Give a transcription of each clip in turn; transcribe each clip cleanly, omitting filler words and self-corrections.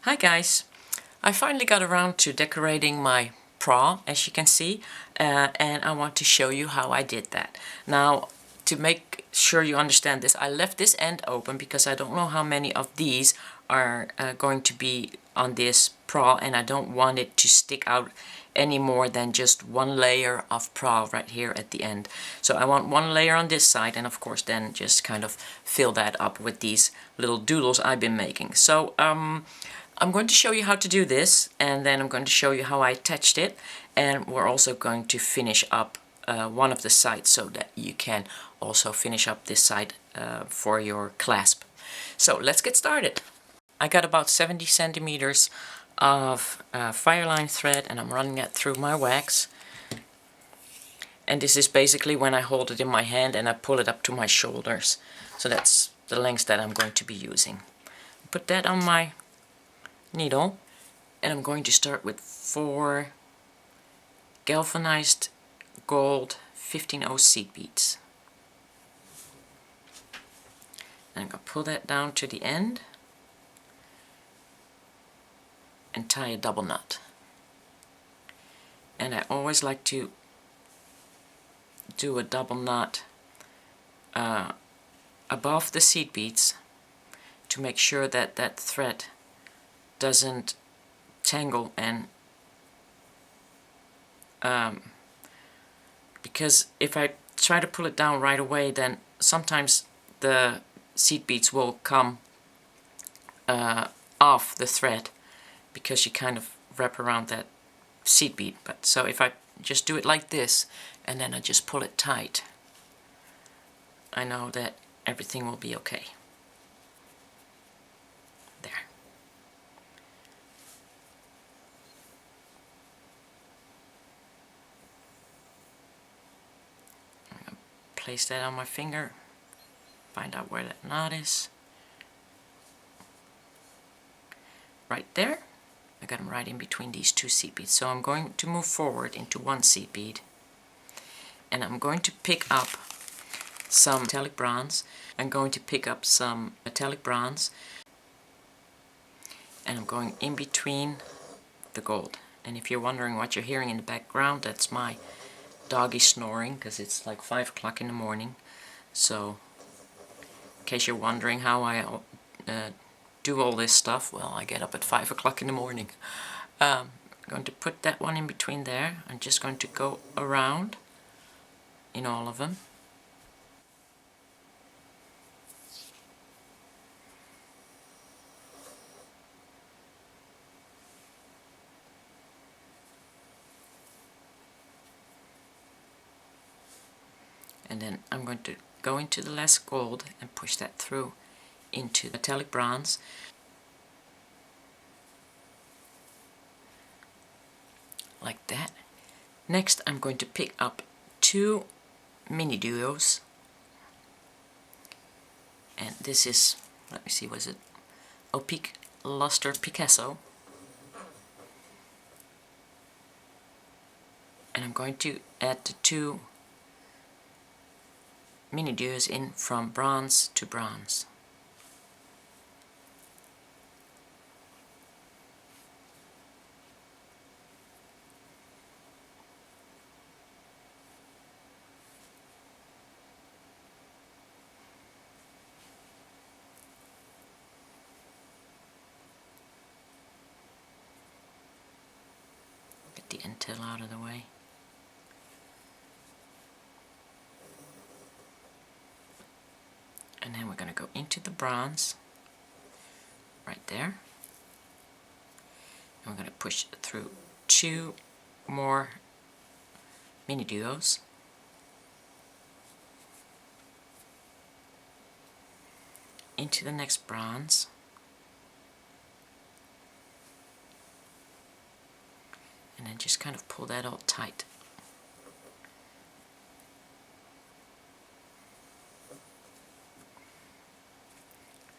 Hi guys! I finally got around to decorating my PRAW, as you can see, and I want to show you how I did that. Now, to make sure you understand this, I left this end open because I don't know how many of these are going to be on this PRAW, and I don't want it to stick out any more than just one layer of PRAW right here at the end. So I want one layer on this side, and of course then just kind of fill that up with these little doodles I've been making. So I'm going to show you how to do this, and then I'm going to show you how I attached it, and we're also going to finish up one of the sides so that you can also finish up this side for your clasp. So let's get started. I got about 70 centimeters of fireline thread, and I'm running that through my wax. And this is basically when I hold it in my hand and I pull it up to my shoulders. So that's the length that I'm going to be using. Put that on my needle, and I'm going to start with 4 galvanized gold 15/0 seed beads. And I'm going to pull that down to the end and tie a double knot. And I always like to do a double knot above the seed beads to make sure that that thread doesn't tangle, and because if I try to pull it down right away, then sometimes the seed beads will come off the thread because you kind of wrap around that seed bead. But so if I just do it like this and then I just pull it tight, I know that everything will be okay. There. I'm going to place that on my finger, find out where that knot is. Right there. I got them right in between these 2 seed beads. So I'm going to move forward into 1 seed bead, and I'm going to pick up some metallic bronze. I'm going to pick up some metallic bronze, and I'm going in between the gold. And if you're wondering what you're hearing in the background, that's my doggy snoring, because it's like 5 o'clock in the morning. So in case you're wondering how I do all this stuff, well, I get up at 5 o'clock in the morning. I'm going to put that one in between there. I'm just going to go around in all of them. And then I'm going to go into the less gold and push that through into metallic bronze. Like that. Next I'm going to pick up 2 mini duos. And this is, let me see, was it Opaque Luster Picasso. And I'm going to add the 2 mini duos in from bronze to bronze. Get the end tail out of the way. And then we're going to go into the bronze, right there. And we're going to push through 2 more mini duos. Into the next bronze. And then just kind of pull that all tight.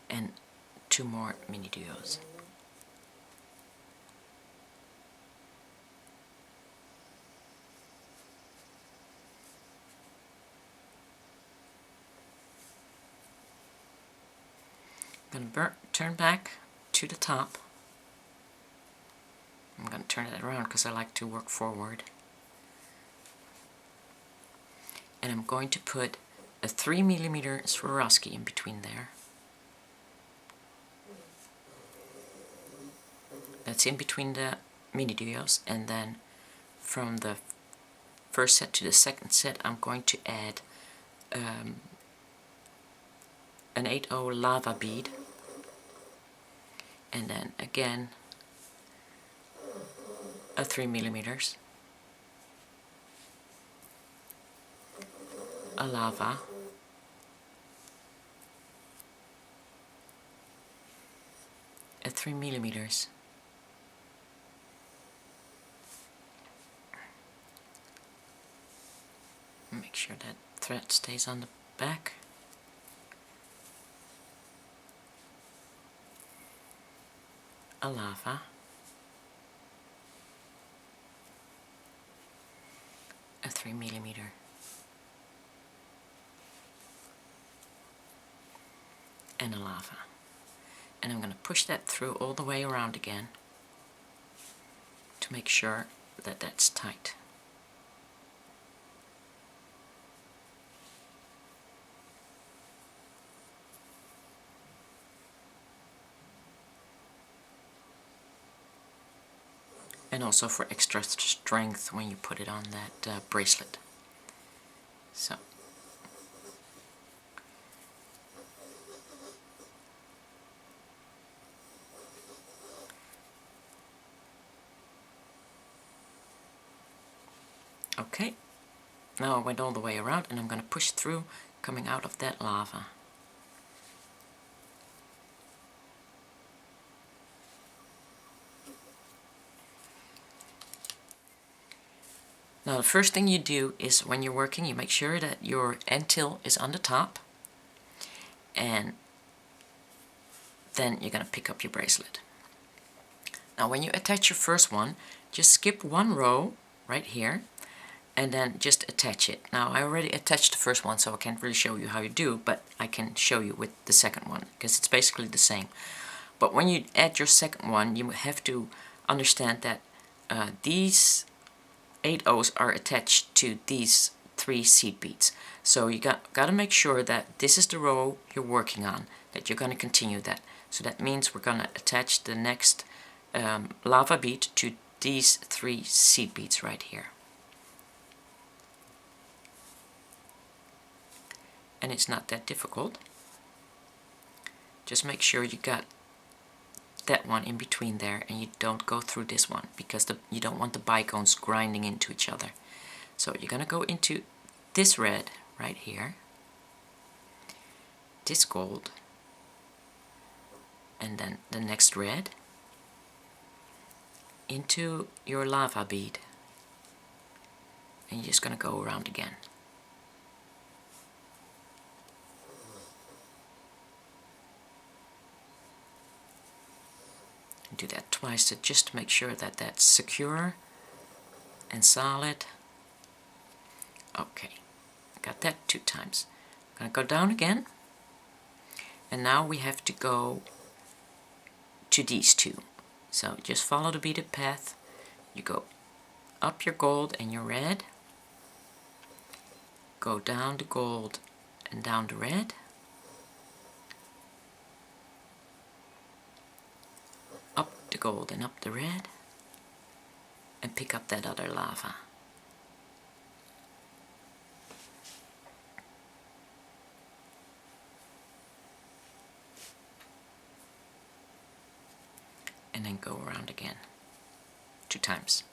And 2 more mini duos. I'm going to turn back to the top turn it around because I like to work forward. And I'm going to put a 3mm Swarovski in between there. That's in between the mini duos, and then from the first set to the second set I'm going to add an 8/0 lava bead, and then again a 3mm, a lava, a 3mm, make sure that thread stays on the back, a lava, a 3mm, and a lava. And I'm going to push that through all the way around again to make sure that that's tight. And also for extra strength when you put it on that bracelet. So. Okay, now I went all the way around and I'm going to push through coming out of that lava. Now the first thing you do is when you're working, you make sure that your end till is on the top, and then you're going to pick up your bracelet. Now when you attach your first one, just skip one row right here and then just attach it. Now I already attached the first one, so I can't really show you how you do, but I can show you with the second one because it's basically the same. But when you add your second one, you have to understand that these 8/0s are attached to these 3 seed beads. So you got to make sure that this is the row you're working on, that you're going to continue that. So that means we're going to attach the next lava bead to these 3 seed beads right here. And it's not that difficult. Just make sure you got that one in between there and you don't go through this one, because you don't want the bicones grinding into each other. So you're going to go into this red right here, this gold, and then the next red, into your lava bead, and you're just going to go around again. Do that twice just to make sure that that's secure and solid. Okay, got that 2 times. I'm going to go down again, and now we have to go to these 2. So just follow the beaded path. You go up your gold and your red, go down the gold and down the red, up the gold and up the red, and pick up that other lava. And then go around again 2 times.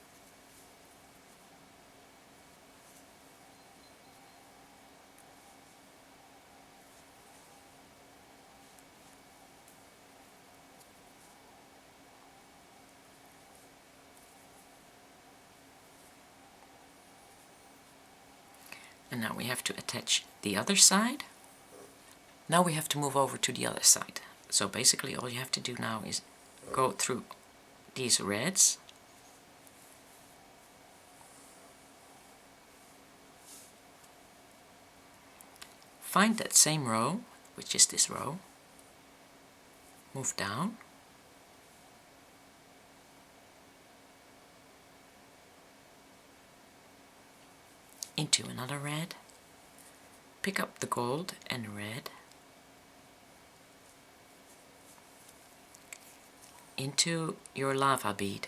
And now we have to attach the other side. Now we have to move over to the other side. So basically all you have to do now is go through these reds, find that same row, which is this row, move down, into another red, pick up the gold and red, into your lava bead,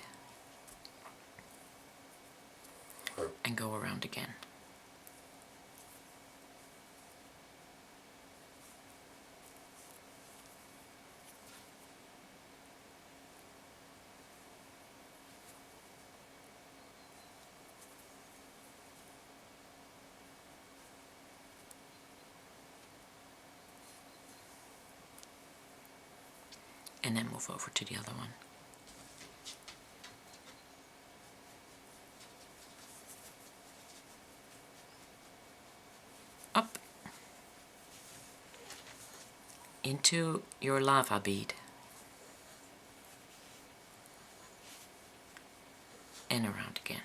and go around again. And then move over to the other one. Up into your lava bead and around again.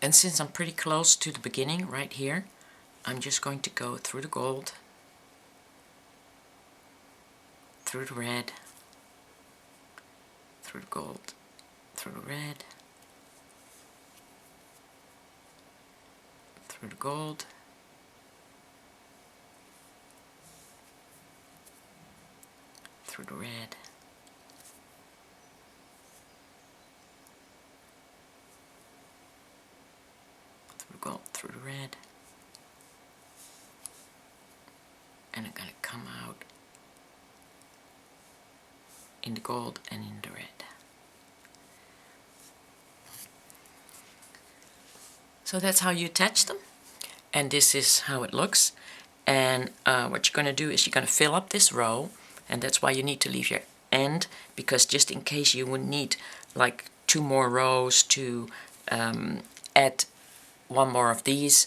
And since I'm pretty close to the beginning right here, I'm just going to go through the gold, through the red, through the gold, through the red, through the gold, through the red, through the gold, through the red, and I'm going to come out in the gold and in the red. So that's how you attach them, and this is how it looks. And what you're going to do is you're going to fill up this row, and that's why you need to leave your end, because just in case you would need like 2 more rows to add 1 more of these,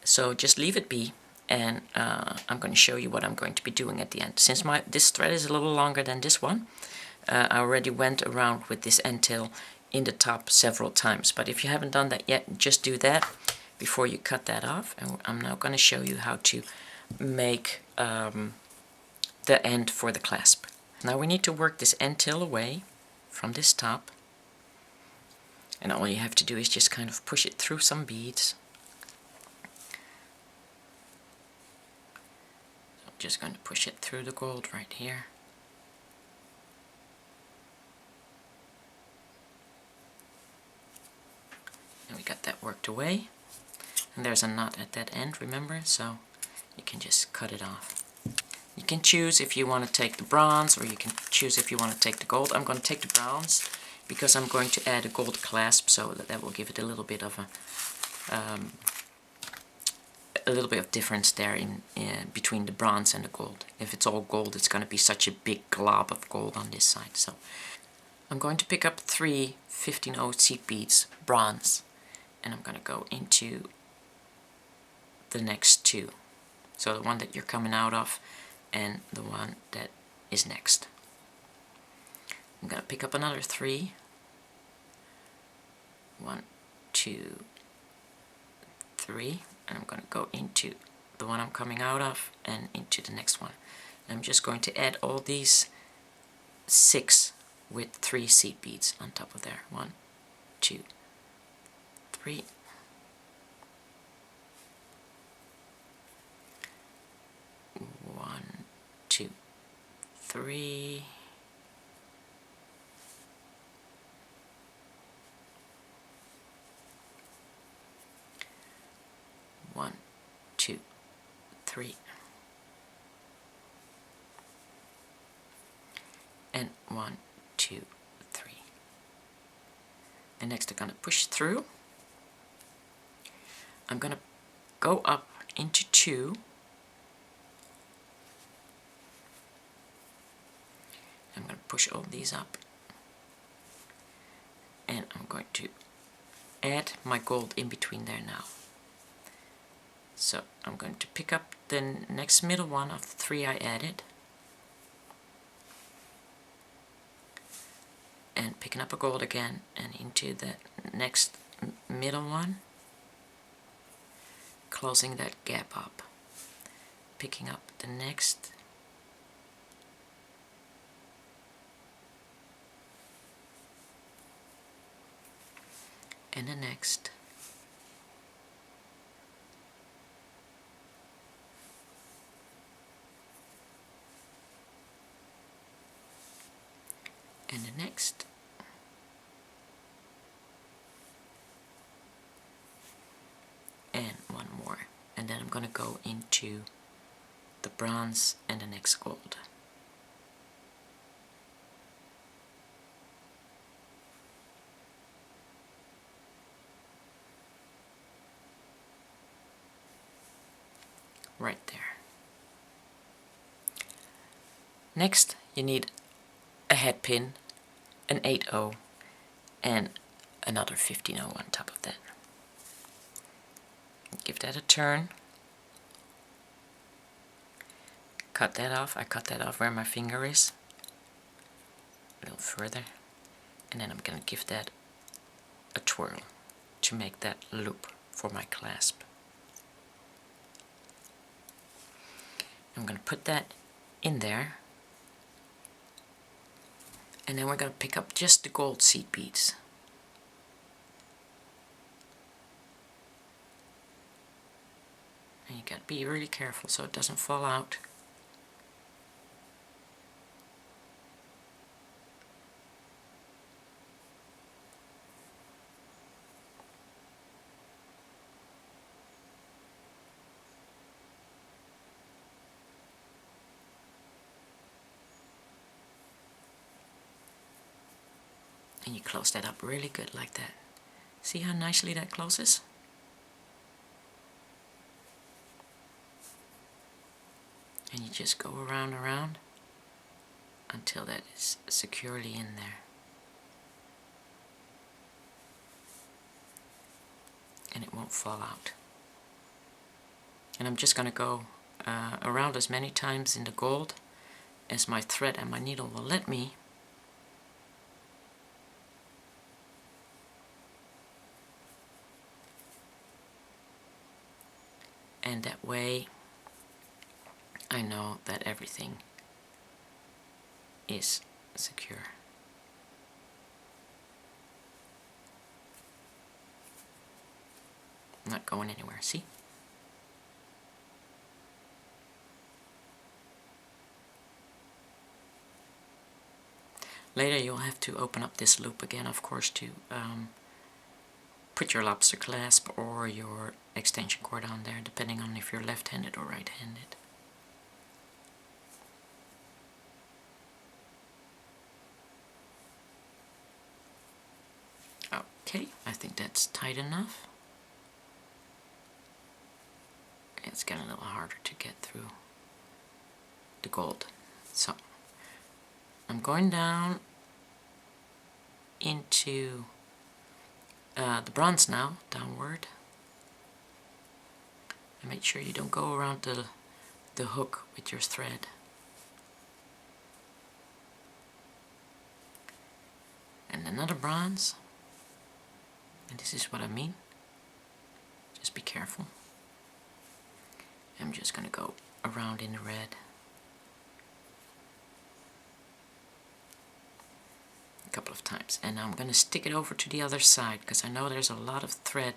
so just leave it be. And I'm going to show you what I'm going to be doing at the end. Since this thread is a little longer than this one, I already went around with this end tail in the top several times. But if you haven't done that yet, just do that before you cut that off. And I'm now going to show you how to make the end for the clasp. Now we need to work this end tail away from this top. And all you have to do is just kind of push it through some beads. I'm just going to push it through the gold right here. And we got that worked away. And there's a knot at that end, remember? So you can just cut it off. You can choose if you want to take the bronze, or you can choose if you want to take the gold. I'm going to take the bronze because I'm going to add a gold clasp, so that will give it a little bit of difference there in between the bronze and the gold. If it's all gold, it's going to be such a big glob of gold on this side. So I'm going to pick up 3 15-0 seed beads, bronze, and I'm going to go into the next 2. So the one that you're coming out of and the one that is next. I'm going to pick up another 3. 1, 2, 3. And I'm going to go into the one I'm coming out of and into the next one. And I'm just going to add all these 6 with 3 seed beads on top of there. 1, 2, 3. 1, 2, 3. 1, 2, 3. And 1, 2, 3. And next I'm going to push through. I'm going to go up into 2 push all these up. And I'm going to add my gold in between there now. So I'm going to pick up the next middle one of the 3 I added. And picking up a gold again and into the next middle one. Closing that gap up. Picking up the next. And the next. And the next. And one more. And then I'm going to go into the bronze and the next gold. Right there. Next, you need a head pin, an 8/0, and another 15/0 on top of that. Give that a turn. Cut that off. I cut that off where my finger is. A little further. And then I'm going to give that a twirl to make that loop for my clasp. I'm going to put that in there. And then we're going to pick up just the gold seed beads. And you got to be really careful so it doesn't fall out. And you close that up really good like that. See how nicely that closes? And you just go around until that is securely in there. And it won't fall out. And I'm just going to go around as many times in the gold as my thread and my needle will let me. And that way I know that everything is secure. Not going anywhere, see? Later you'll have to open up this loop again, of course, to put your lobster clasp or your extension cord on there, depending on if you're left-handed or right-handed. Okay, I think that's tight enough. It's getting a little harder to get through the gold. So, I'm going down into the bronze now, downward. And make sure you don't go around the hook with your thread. And another bronze. And this is what I mean. Just be careful. I'm just going to go around in the red. A couple of times. And now I'm going to stick it over to the other side because I know there's a lot of thread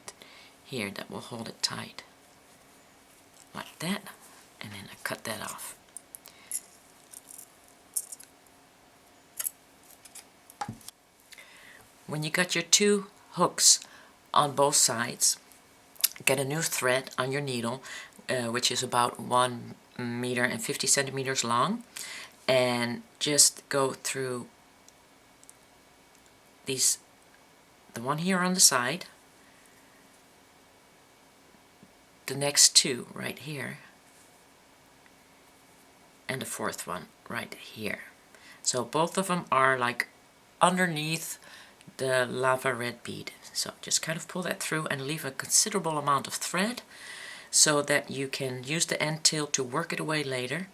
here that will hold it tight. Like that. And then I cut that off. When you got your 2 hooks on both sides, get a new thread on your needle, which is about 1 meter and 50 centimeters long, and just go through these, the one here on the side, the next 2 right here, and the 4th one right here. So both of them are like underneath the lava red bead. So just kind of pull that through and leave a considerable amount of thread so that you can use the end tail to work it away later.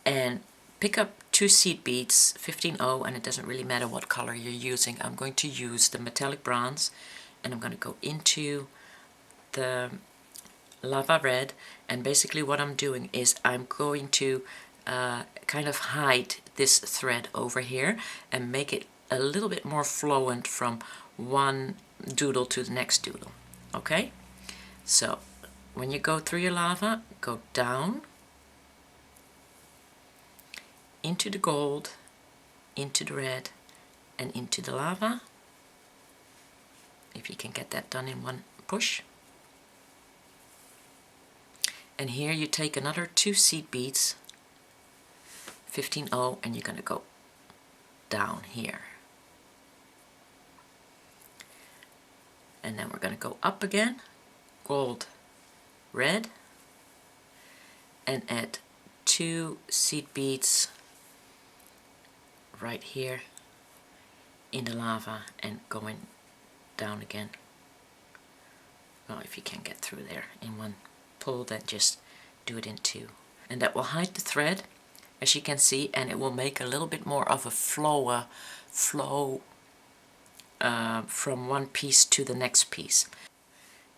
And pick up 2 seed beads, 15-0, and it doesn't really matter what color you're using. I'm going to use the metallic bronze, and I'm going to go into the lava red, and basically what I'm doing is I'm going to kind of hide this thread over here and make it a little bit more fluent from one doodle to the next doodle. Okay? So when you go through your lava, go down into the gold, into the red, and into the lava. If you can get that done in one push. And here you take another 2 seed beads, 15-0, and you're going to go down here. And then we're going to go up again, gold, red, and add 2 seed beads right here in the lava and going down again. Well, if you can get through there in one pull, then just do it in 2. And that will hide the thread, as you can see, and it will make a little bit more of a flow from one piece to the next piece.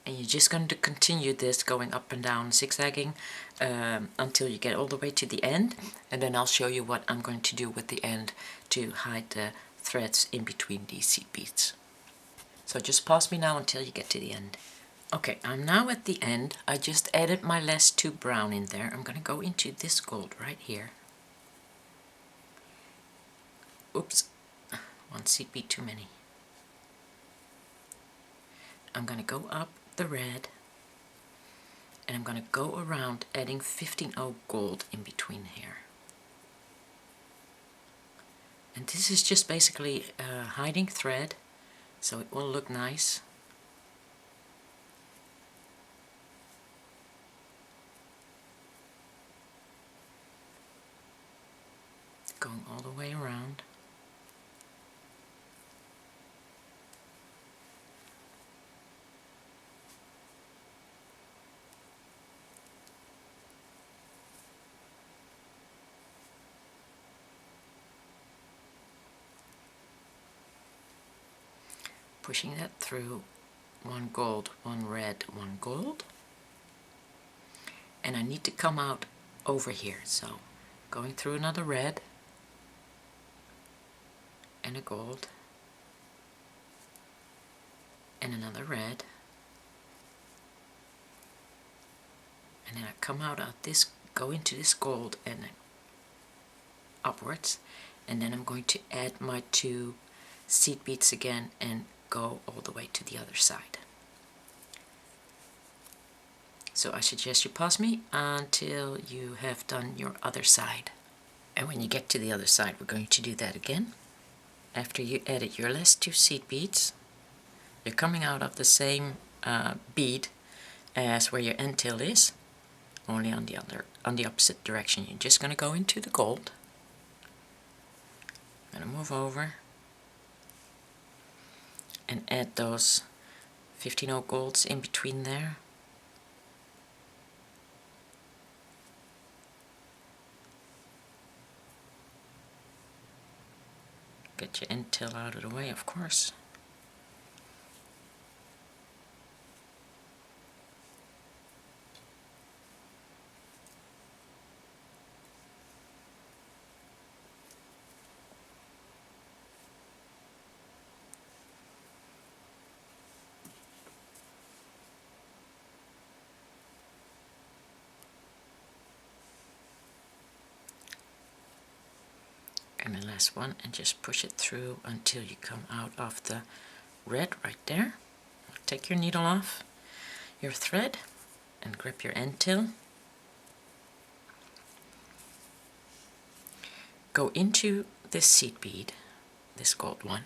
And you're just going to continue this going up and down, zigzagging, until you get all the way to the end, and then I'll show you what I'm going to do with the end to hide the threads in between these seed beads. So just pause me now until you get to the end. Okay, I'm now at the end. I just added my last 2 brown in there. I'm going to go into this gold right here. Oops, 1 seed bead too many. I'm going to go up the red, and I'm going to go around adding 15-0 gold in between here. And this is just basically hiding thread, so it will look nice. Going all the way around. Pushing that through, 1 gold, 1 red, 1 gold. And I need to come out over here, so going through another red and a gold and another red, and then I come out of this, go into this gold and upwards, and then I'm going to add my 2 seed beads again and go all the way to the other side. So I suggest you pause me until you have done your other side. And when you get to the other side, we're going to do that again. After you added your last 2 seed beads, you're coming out of the same bead as where your end tail is, only on the opposite direction. You're just going to go into the gold. I'm going to move over and add those 15-0 golds in between there. Get your end tail out of the way, of course. And the last one, and just push it through until you come out of the red right there. Take your needle off your thread and grab your end tail. Go into this seed bead, this gold one.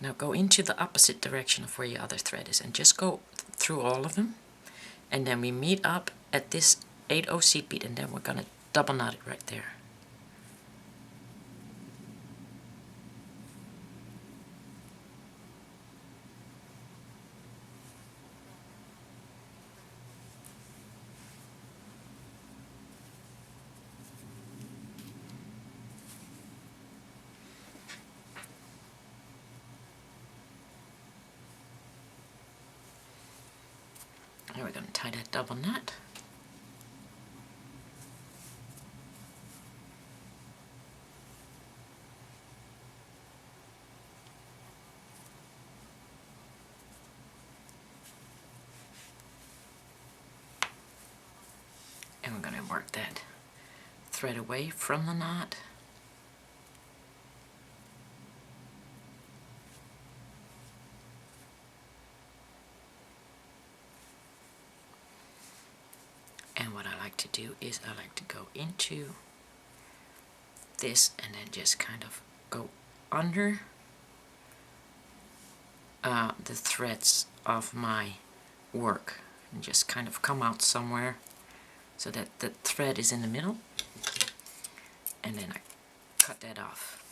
Now go into the opposite direction of where your other thread is and just go through all of them, and then we meet up at this 8/0 seat bead, and then we're gonna double knot it right there. Now we're going to tie that double knot. And we're going to work that thread away from the knot. And what I like to do is I like to go into this and then just kind of go under the threads of my work and just kind of come out somewhere so that the thread is in the middle, and then I cut that off.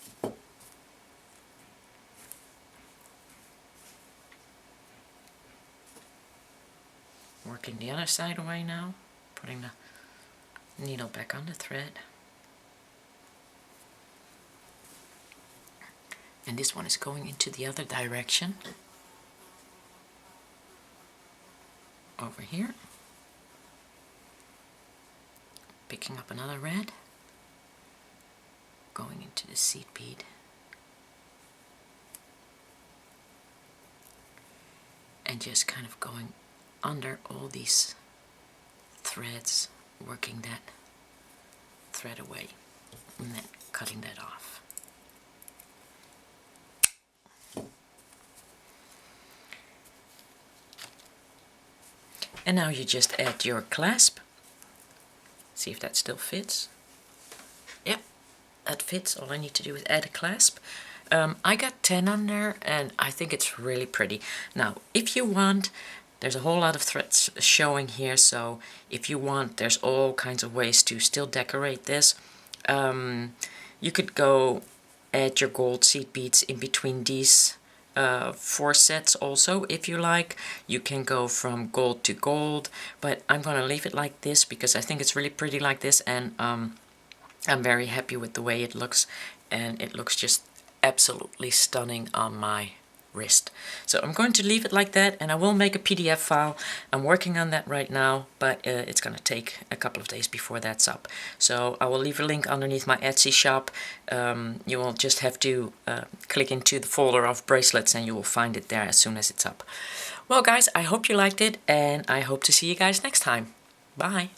Working the other side away now, putting the needle back on the thread. And this one is going into the other direction. Over here. Picking up another red. Going into the seed bead. And just kind of going under all these threads, working that thread away, and then cutting that off. And now you just add your clasp. See if that still fits. Yep, that fits. All I need to do is add a clasp. I got 10 on there, and I think it's really pretty. Now, if you want, there's a whole lot of threads showing here, so if you want, there's all kinds of ways to still decorate this. You could go add your gold seed beads in between these 4 sets also, if you like. You can go from gold to gold, but I'm gonna leave it like this because I think it's really pretty like this, and I'm very happy with the way it looks, and it looks just absolutely stunning on my wrist. So I'm going to leave it like that, and I will make a PDF file. I'm working on that right now, but it's going to take a couple of days before that's up. So I will leave a link underneath my Etsy shop. You will just have to click into the folder of bracelets and you will find it there as soon as it's up. Well guys, I hope you liked it, and I hope to see you guys next time. Bye!